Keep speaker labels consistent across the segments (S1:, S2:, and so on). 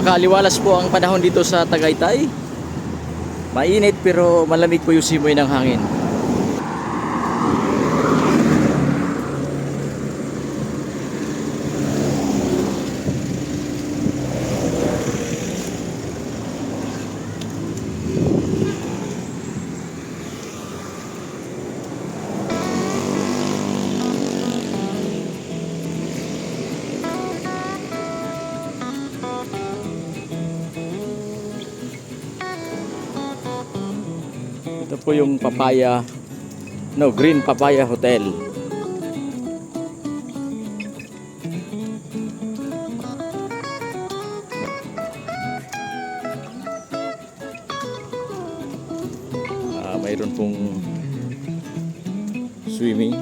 S1: napakaaliwalas po ang panahon dito sa Tagaytay. Mainit pero malamig po yung simoy ng hangin. Ito po yung Green Papaya Hotel. Mayroon pong swimming.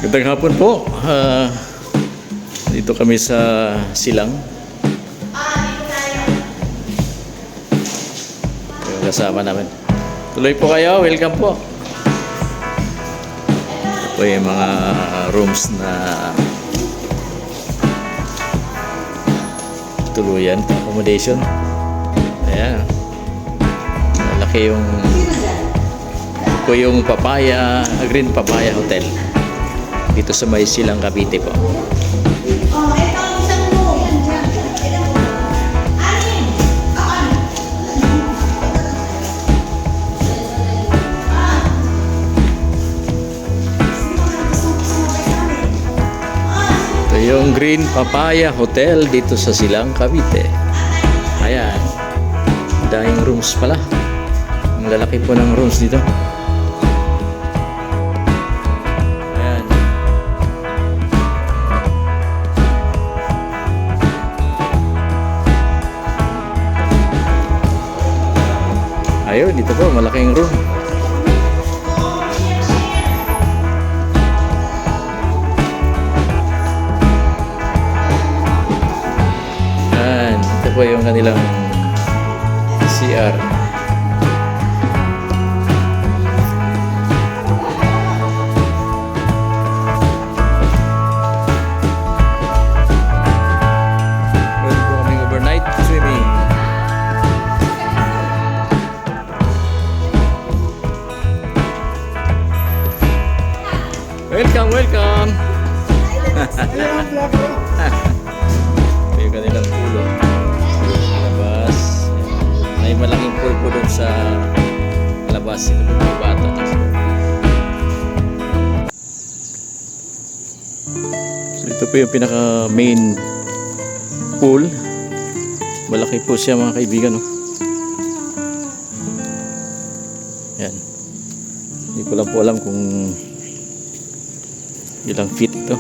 S1: Magandang hapon po. Dito kami sa Silang. Yung kasama namin. Tuloy po kayo. Welcome po. Ito po yung mga rooms na tuluyan, accommodation. Ayan. Malaki yung Green Papaya Hotel. Dito sa may Silang, Cavite po. Ito yung Green Papaya Hotel dito sa Silang, Cavite. Ayan. Daming rooms pala. Ang lalaki po ng rooms dito. Ayun, dito po, malaking room. Yan, ito po yung kanilang CR. Pwede po kaming overnight swimming. Welcome! Ito yung kanilang pulo. Labas. May malaking pool po doon sa labas. Ito po yung bata. So ito po yung pinaka main pool. Malaki po siya mga kaibigan. Yan. Hindi ko lang po alam kung ilang feet ito.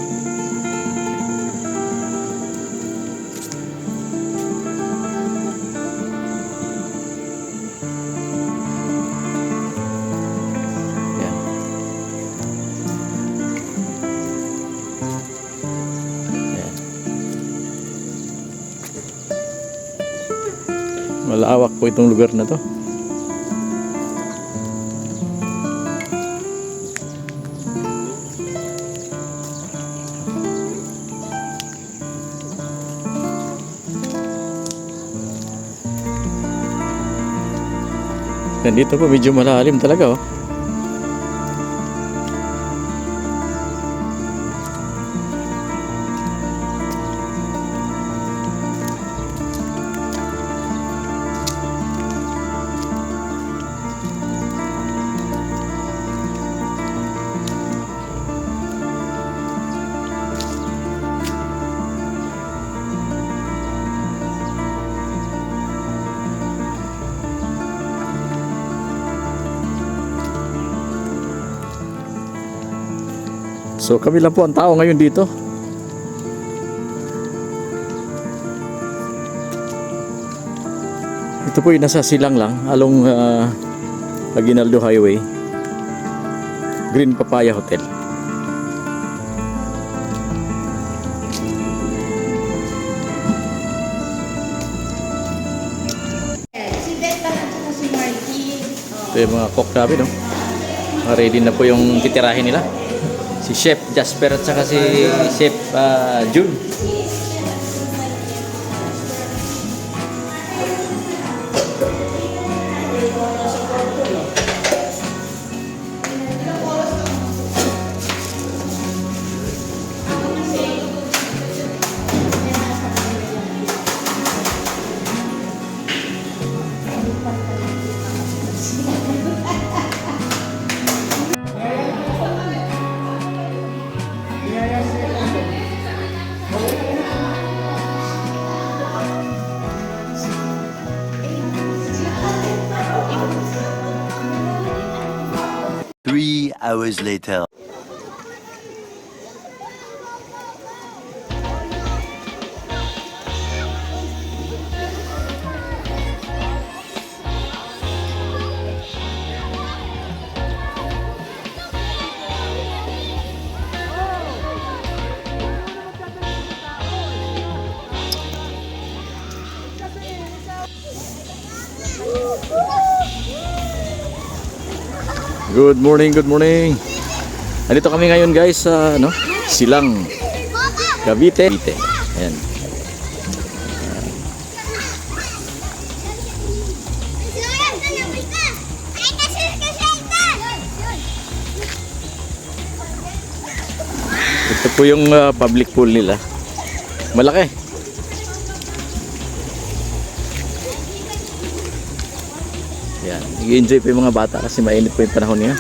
S1: Yan. Yan. Malawak po itong lugar na to. Dan dito po medyo malalim talaga. So kami lang po ang tao ngayon dito. Ito po yung nasa Silang lang, along Aguinaldo Highway. Green Papaya Hotel. Ito yung mga cook namin, no? Ready na po yung titirahin nila. Si Chef Jasper at saka si Chef Jun.
S2: Three hours later.
S1: Good morning, good morning. Andito kami ngayon guys sa Silang Cavite. Ayan. Ito po yung public pool nila. Malaki. Yan, nag-enjoy po yung mga bata kasi mainit po yung panahon niya.